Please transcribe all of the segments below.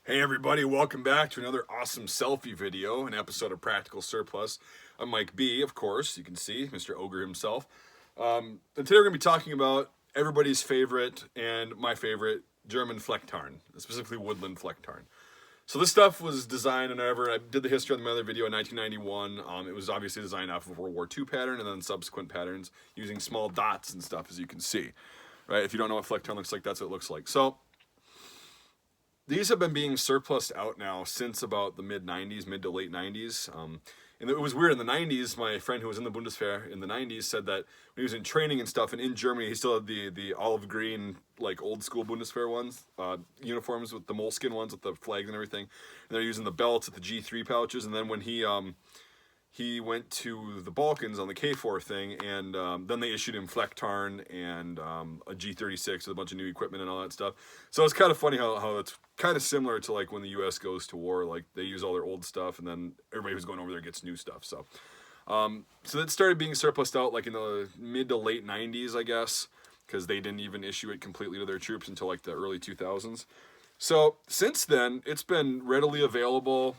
Hey everybody, welcome back to another awesome selfie video, an episode of Practical Surplus. I'm Mike B, of course, you can see, Mr. Ogre himself. And today we're going to be talking about everybody's favorite and my favorite German Flecktarn, specifically woodland Flecktarn. So this stuff was designed, and I did the history on my other video in 1991. It was obviously designed off of a World War II pattern and then subsequent patterns using small dots and stuff, as you can see. Right? If you don't know what Flecktarn looks like, that's what it looks like. So these have been being surplused out now since about the mid to late 90s. And it was weird in the 90s. My friend who was in the Bundeswehr in the 90s said that when he was in training and stuff, and in Germany, he still had the olive green, like old school Bundeswehr ones, uniforms with the moleskin ones with the flags and everything. And they're using the belts with the G3 pouches. And then when he went to the Balkans on the K4 thing, and then they issued him Flecktarn and a G36 with a bunch of new equipment and all that stuff. So it's kind of funny how it's kind of similar to like when the U.S. goes to war, like they use all their old stuff, and then everybody who's going over there gets new stuff. So that started being surplused out like in the mid to late 90s, I guess, because they didn't even issue it completely to their troops until like the early 2000s. So since then, it's been readily available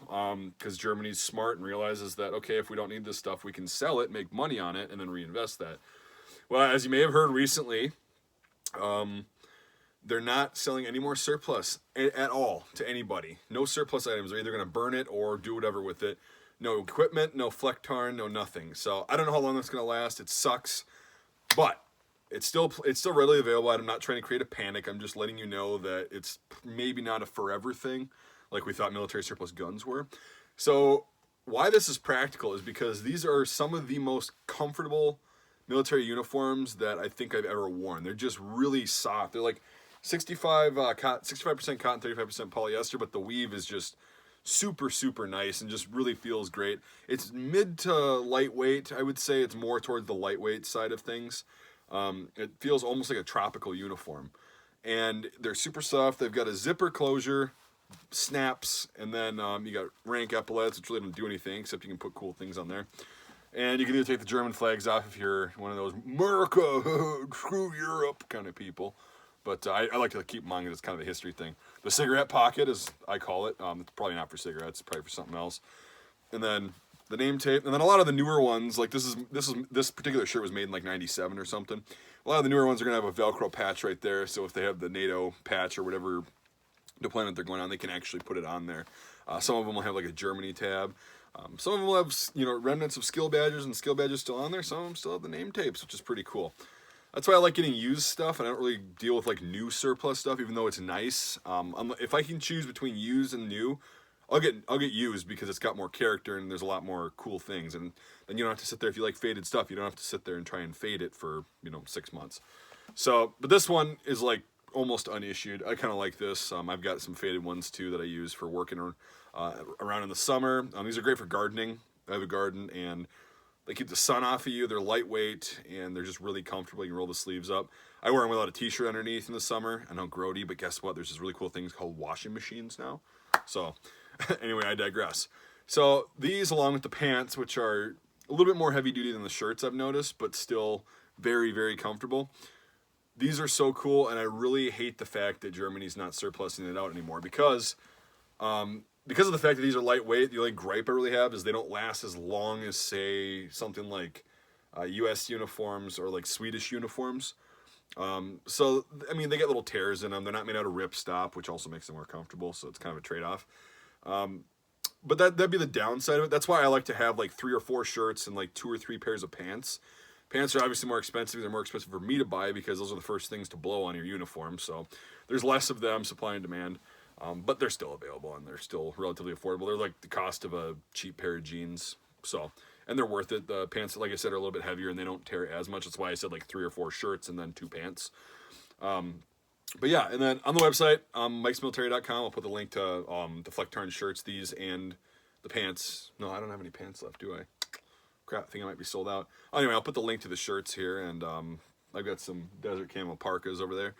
because Germany's smart and realizes that, okay, if we don't need this stuff, we can sell it, make money on it, and then reinvest that. Well, as you may have heard recently, they're not selling any more surplus at all to anybody. No surplus items. They're either going to burn it or do whatever with it. No equipment, no Flecktarn, no nothing. So I don't know how long that's going to last. It sucks, but it's still readily available. I'm not trying to create a panic. I'm just letting you know that it's maybe not a forever thing like we thought military surplus guns were. So why this is practical is because these are some of the most comfortable military uniforms that I think I've ever worn. They're just really soft. They're like 65% cotton, 35% 35% polyester, but the weave is just super, super nice and just really feels great. It's mid to lightweight. I would say it's more towards the lightweight side of things. It feels almost like a tropical uniform, and they're super soft. They've got a zipper closure, snaps, and then you got rank epaulets, which really don't do anything except you can put cool things on there. And you can either take the German flags off if you're one of those America, screw Europe kind of people. But I like to keep them on because it's kind of a history thing. The cigarette pocket, as I call it, it's probably not for cigarettes, probably for something else. And then the name tape, and then a lot of the newer ones, like this particular shirt was made in like '97 or something. A lot of the newer ones are gonna have a Velcro patch right there, so if they have the NATO patch or whatever deployment they're going on, they can actually put it on there. Some of them will have like a Germany tab. Some of them will have remnants of skill badges and skill badges still on there. Some of them still have the name tapes, which is pretty cool. That's why I like getting used stuff, and I don't really deal with like new surplus stuff, even though it's nice. If I can choose between used and new, I'll get used because it's got more character and there's a lot more cool things. And then you don't have to sit there, if you like faded stuff, you don't have to sit there and try and fade it for 6 months. So, but this one is like almost unissued. I kind of like this. I've got some faded ones too that I use for working around in the summer. These are great for gardening. I have a garden, and they keep the sun off of you. They're lightweight, and they're just really comfortable. You can roll the sleeves up. I wear them without a t-shirt underneath in the summer. I know, grody, but guess what? There's this really cool things called washing machines now. So anyway, I digress. So these, along with the pants, which are a little bit more heavy duty than the shirts I've noticed, but still very, very comfortable. These are so cool, and I really hate the fact that Germany's not surplusing it out anymore because of the fact that these are lightweight. The only gripe I really have is they don't last as long as, say, something like U.S. uniforms or like Swedish uniforms. So, I mean, they get little tears in them. They're not made out of ripstop, which also makes them more comfortable, so it's kind of a trade-off. But that'd be the downside of it. That's why I like to have like 3 or 4 shirts and like 2 or 3 pairs of pants. Pants are obviously more expensive. They're more expensive for me to buy because those are the first things to blow on your uniform. So there's less of them, supply and demand. But they're still available, and they're still relatively affordable. They're like the cost of a cheap pair of jeans. So, and they're worth it. The pants, like I said, are a little bit heavier, and they don't tear as much. That's why I said like 3 or 4 shirts and then 2 pants. But yeah, and then on the website, mikesmilitary.com, I'll put the link to the Flecktarn shirts, these, and the pants. No, I don't have any pants left, do I? Crap, I think I might be sold out. Anyway, I'll put the link to the shirts here, and I've got some desert camo parkas over there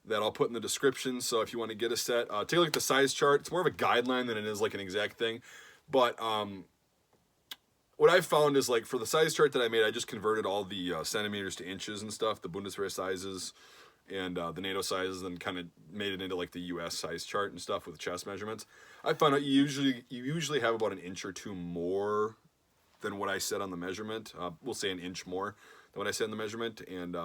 that I'll put in the description. So if you want to get a set, take a look at the size chart. It's more of a guideline than it is like an exact thing. But what I've found is, like, for the size chart that I made, I just converted all the centimeters to inches and stuff, the Bundeswehr sizes, and the NATO sizes, and kind of made it into like the US size chart and stuff with chest measurements, I found out you usually have about an inch or two more than what I said on the measurement. We'll say an inch more than what I said in the measurement, and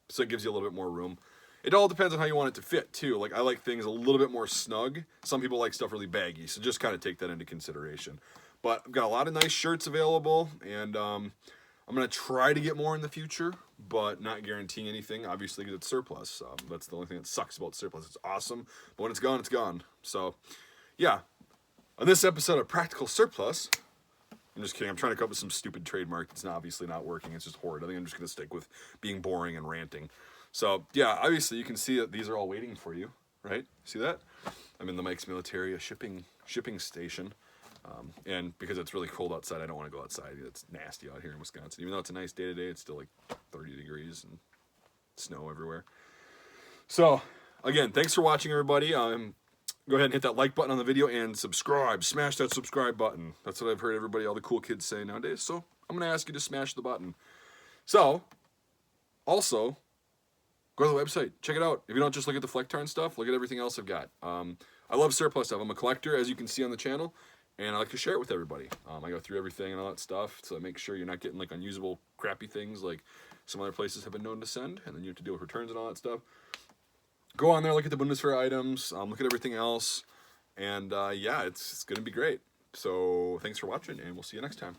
so it gives you a little bit more room. It all depends on how you want it to fit too. Like, I like things a little bit more snug. Some people like stuff really baggy, so just kind of take that into consideration. But I've got a lot of nice shirts available, and I'm going to try to get more in the future, but not guaranteeing anything, obviously, because it's surplus. That's the only thing that sucks about surplus. It's awesome, but when it's gone, it's gone. So, yeah. On this episode of Practical Surplus, I'm just kidding. I'm trying to come up with some stupid trademark that's obviously not working. It's just horrid. I think I'm just going to stick with being boring and ranting. So, yeah, obviously, you can see that these are all waiting for you, right? See that? I'm in the Mike's Military, a shipping station. And because it's really cold outside, I don't want to go outside. It's nasty out here in Wisconsin. Even though it's a nice day today, it's still like 30 degrees and snow everywhere. So, again, thanks for watching, everybody. Go ahead and hit that like button on the video and subscribe. Smash that subscribe button. That's what I've heard everybody, all the cool kids say nowadays. So, I'm going to ask you to smash the button. So, also, go to the website. Check it out. If you don't just look at the Flecktarn stuff, look at everything else I've got. I love surplus stuff. I'm a collector, as you can see on the channel. And I like to share it with everybody. I go through everything and all that stuff, so I make sure you're not getting like unusable, crappy things like some other places have been known to send, and then you have to deal with returns and all that stuff. Go on there, look at the Bundeswehr items, look at everything else, and yeah, it's going to be great. So thanks for watching, and we'll see you next time.